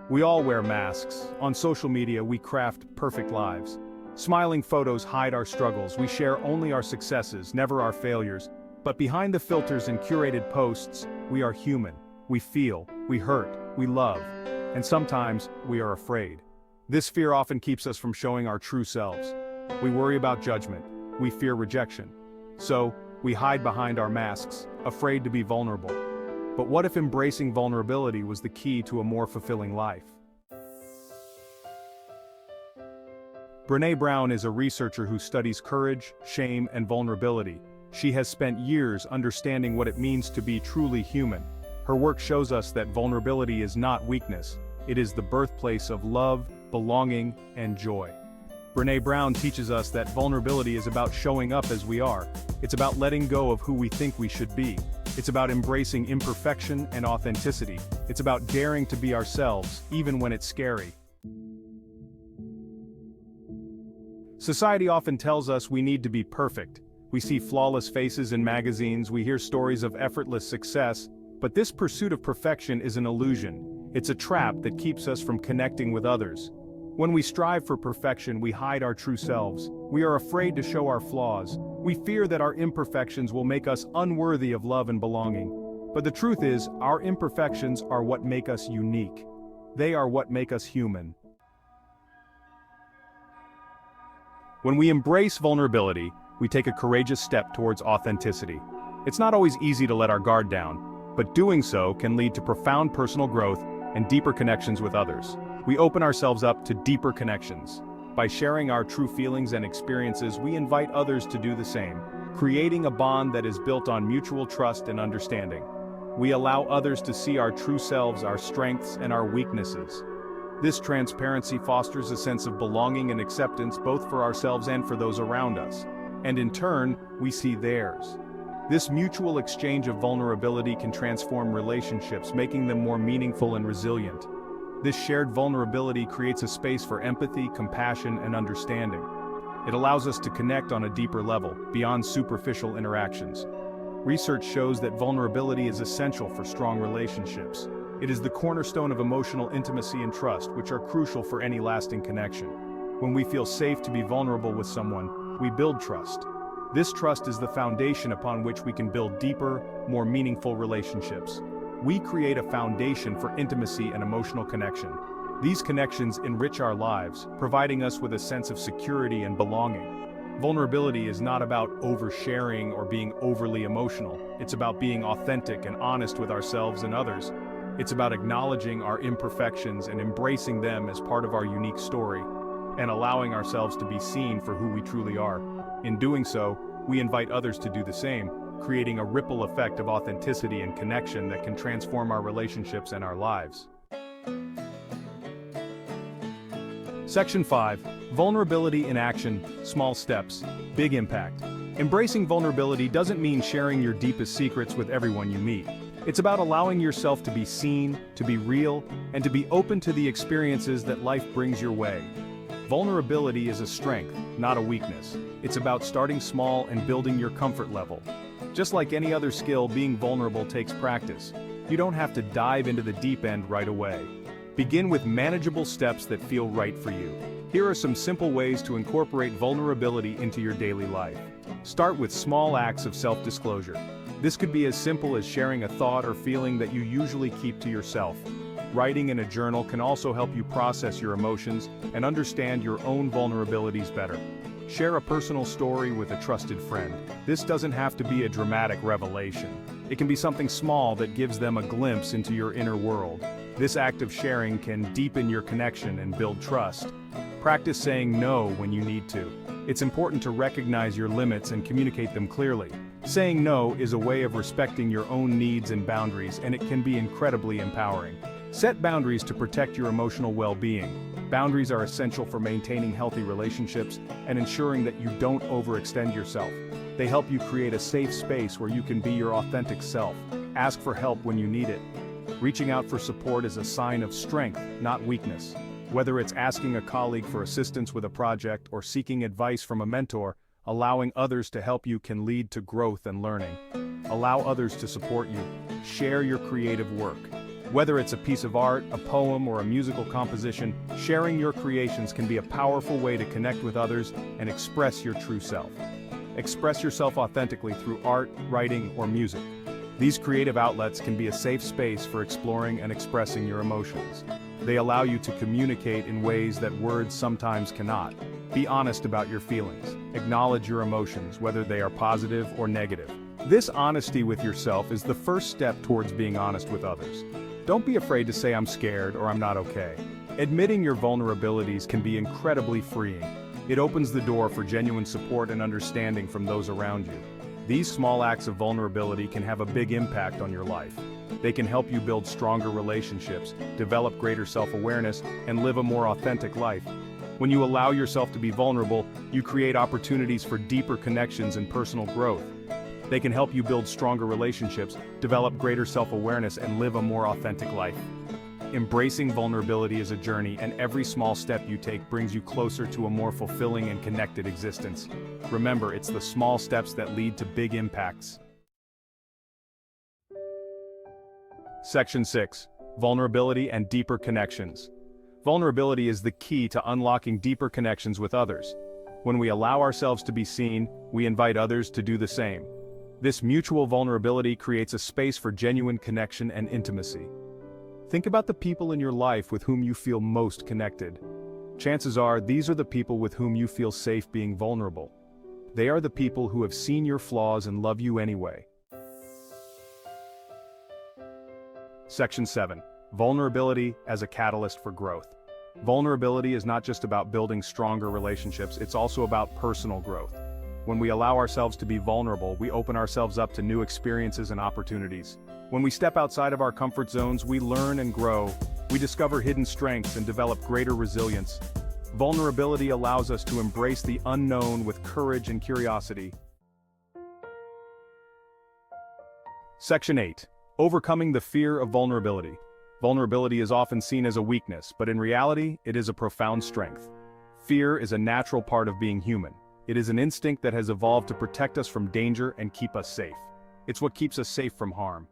We all wear masks. On social media, we craft perfect lives. Smiling photos hide our struggles. We share only our successes, never our failures. But behind the filters and curated posts, we are human. We feel, we hurt, we love, and sometimes we are afraid. This fear often keeps us from showing our true selves. We worry about judgment. We fear rejection. So, we hide behind our masks, afraid to be vulnerable. But what if embracing vulnerability was the key to a more fulfilling life? Brené Brown is a researcher who studies courage, shame, and vulnerability. She has spent years understanding what it means to be truly human. Her work shows us that vulnerability is not weakness. It is the birthplace of love, belonging, and joy. Brené Brown teaches us that vulnerability is about showing up as we are. It's about letting go of who we think we should be. It's about embracing imperfection and authenticity. It's about daring to be ourselves, even when it's scary. Society often tells us we need to be perfect. We see flawless faces in magazines, we hear stories of effortless success, but this pursuit of perfection is an illusion. It's a trap that keeps us from connecting with others. When we strive for perfection, we hide our true selves. We are afraid to show our flaws. We fear that our imperfections will make us unworthy of love and belonging. But the truth is, our imperfections are what make us unique. They are what make us human. When we embrace vulnerability, we take a courageous step towards authenticity. It's not always easy to let our guard down, but doing so can lead to profound personal growth and deeper connections with others. We open ourselves up to deeper connections. By sharing our true feelings and experiences, we invite others to do the same, creating a bond that is built on mutual trust and understanding. We allow others to see our true selves, our strengths, and our weaknesses. This transparency fosters a sense of belonging and acceptance both for ourselves and for those around us. And in turn, we see theirs. This mutual exchange of vulnerability can transform relationships, making them more meaningful and resilient. This shared vulnerability creates a space for empathy, compassion, and understanding. It allows us to connect on a deeper level, beyond superficial interactions. Research shows that vulnerability is essential for strong relationships. It is the cornerstone of emotional intimacy and trust, which are crucial for any lasting connection. When we feel safe to be vulnerable with someone, we build trust. This trust is the foundation upon which we can build deeper, more meaningful relationships. We create a foundation for intimacy and emotional connection. These connections enrich our lives, providing us with a sense of security and belonging. Vulnerability is not about oversharing or being overly emotional. It's about being authentic and honest with ourselves and others. It's about acknowledging our imperfections and embracing them as part of our unique story, and allowing ourselves to be seen for who we truly are. In doing so, we invite others to do the same, creating a ripple effect of authenticity and connection that can transform our relationships and our lives. Section 5. Vulnerability in action, small steps, big impact. Embracing vulnerability doesn't mean sharing your deepest secrets with everyone you meet. It's about allowing yourself to be seen, to be real, and to be open to the experiences that life brings your way. Vulnerability is a strength, not a weakness. It's about starting small and building your comfort level. Just like any other skill, being vulnerable takes practice. You don't have to dive into the deep end right away. Begin with manageable steps that feel right for you. Here are some simple ways to incorporate vulnerability into your daily life. Start with small acts of self-disclosure. This could be as simple as sharing a thought or feeling that you usually keep to yourself. Writing in a journal can also help you process your emotions and understand your own vulnerabilities better. Share a personal story with a trusted friend. This doesn't have to be a dramatic revelation. It can be something small that gives them a glimpse into your inner world. This act of sharing can deepen your connection and build trust. Practice saying no when you need to. It's important to recognize your limits and communicate them clearly. Saying no is a way of respecting your own needs and boundaries, and it can be incredibly empowering. Set boundaries to protect your emotional well-being. Boundaries are essential for maintaining healthy relationships and ensuring that you don't overextend yourself. They help you create a safe space where you can be your authentic self. Ask for help when you need it. Reaching out for support is a sign of strength, not weakness. Whether it's asking a colleague for assistance with a project or seeking advice from a mentor, allowing others to help you can lead to growth and learning. Allow others to support you. Share your creative work. Whether it's a piece of art, a poem, or a musical composition, sharing your creations can be a powerful way to connect with others and express your true self. Express yourself authentically through art, writing, or music. These creative outlets can be a safe space for exploring and expressing your emotions. They allow you to communicate in ways that words sometimes cannot. Be honest about your feelings. Acknowledge your emotions, whether they are positive or negative. This honesty with yourself is the first step towards being honest with others. Don't be afraid to say I'm scared or I'm not okay. Admitting your vulnerabilities can be incredibly freeing. It opens the door for genuine support and understanding from those around you. These small acts of vulnerability can have a big impact on your life. They can help you build stronger relationships, develop greater self-awareness, and live a more authentic life. When you allow yourself to be vulnerable, you create opportunities for deeper connections and personal growth. They can help you build stronger relationships, develop greater self-awareness, and live a more authentic life. Embracing vulnerability is a journey, and every small step you take brings you closer to a more fulfilling and connected existence. Remember, it's the small steps that lead to big impacts. Section 6. Vulnerability and deeper connections. Vulnerability is the key to unlocking deeper connections with others. When we allow ourselves to be seen, we invite others to do the same. This mutual vulnerability creates a space for genuine connection and intimacy. Think about the people in your life with whom you feel most connected. Chances are, these are the people with whom you feel safe being vulnerable. They are the people who have seen your flaws and love you anyway. Section 7. Vulnerability as a catalyst for growth. Vulnerability is not just about building stronger relationships, it's also about personal growth. When we allow ourselves to be vulnerable, we open ourselves up to new experiences and opportunities. When we step outside of our comfort zones, we learn and grow. We discover hidden strengths and develop greater resilience. Vulnerability allows us to embrace the unknown with courage and curiosity. Section 8. Overcoming the fear of vulnerability. Vulnerability is often seen as a weakness, but in reality, it is a profound strength. Fear is a natural part of being human. It is an instinct that has evolved to protect us from danger and keep us safe. It's what keeps us safe from harm.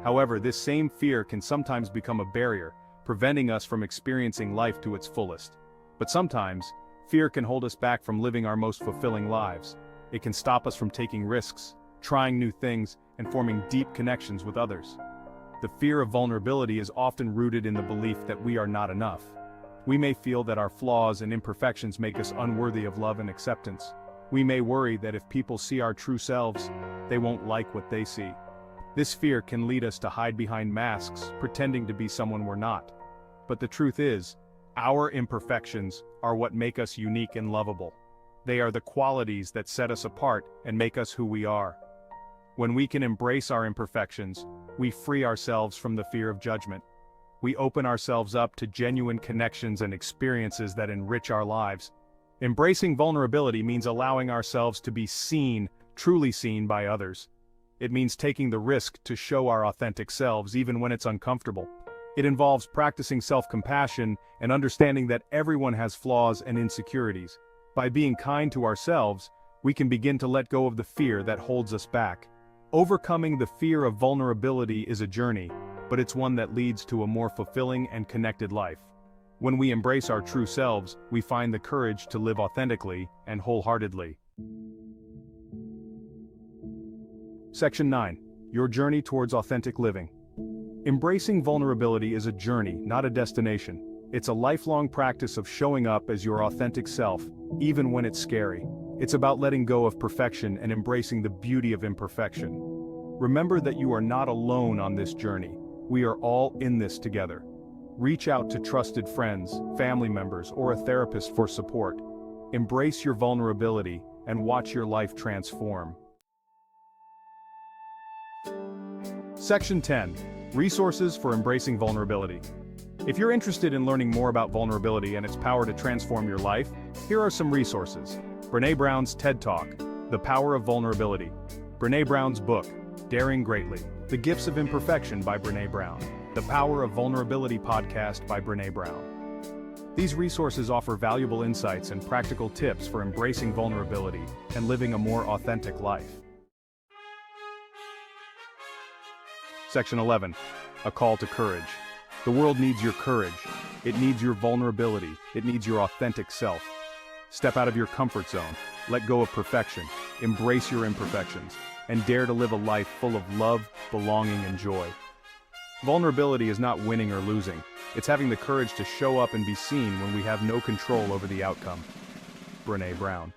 However, this same fear can sometimes become a barrier, preventing us from experiencing life to its fullest. But sometimes, fear can hold us back from living our most fulfilling lives. It can stop us from taking risks, trying new things, and forming deep connections with others. The fear of vulnerability is often rooted in the belief that we are not enough. We may feel that our flaws and imperfections make us unworthy of love and acceptance. We may worry that if people see our true selves, they won't like what they see. This fear can lead us to hide behind masks, pretending to be someone we're not. But the truth is, our imperfections are what make us unique and lovable. They are the qualities that set us apart and make us who we are. When we can embrace our imperfections, we free ourselves from the fear of judgment. We open ourselves up to genuine connections and experiences that enrich our lives. Embracing vulnerability means allowing ourselves to be seen, truly seen by others. It means taking the risk to show our authentic selves even when it's uncomfortable. It involves practicing self-compassion and understanding that everyone has flaws and insecurities. By being kind to ourselves, we can begin to let go of the fear that holds us back. Overcoming the fear of vulnerability is a journey, but it's one that leads to a more fulfilling and connected life. When we embrace our true selves, we find the courage to live authentically and wholeheartedly. Section 9. Your journey towards authentic living. Embracing vulnerability is a journey, not a destination. It's a lifelong practice of showing up as your authentic self, even when it's scary. It's about letting go of perfection and embracing the beauty of imperfection. Remember that you are not alone on this journey. We are all in this together. Reach out to trusted friends, family members, or a therapist for support. Embrace your vulnerability and watch your life transform. Section 10. Resources for embracing vulnerability. If you're interested in learning more about vulnerability and its power to transform your life, here are some resources. Brené Brown's TED Talk, The Power of Vulnerability. Brené Brown's book, Daring Greatly, The Gifts of Imperfection by Brené Brown. The Power of Vulnerability podcast by Brené Brown. These resources offer valuable insights and practical tips for embracing vulnerability and living a more authentic life. Section 11. A call to courage. The world needs your courage. It needs your vulnerability. It needs your authentic self. Step out of your comfort zone. Let go of perfection. Embrace your imperfections. And dare to live a life full of love, belonging, and joy. Vulnerability is not winning or losing. It's having the courage to show up and be seen when we have no control over the outcome. Brené Brown.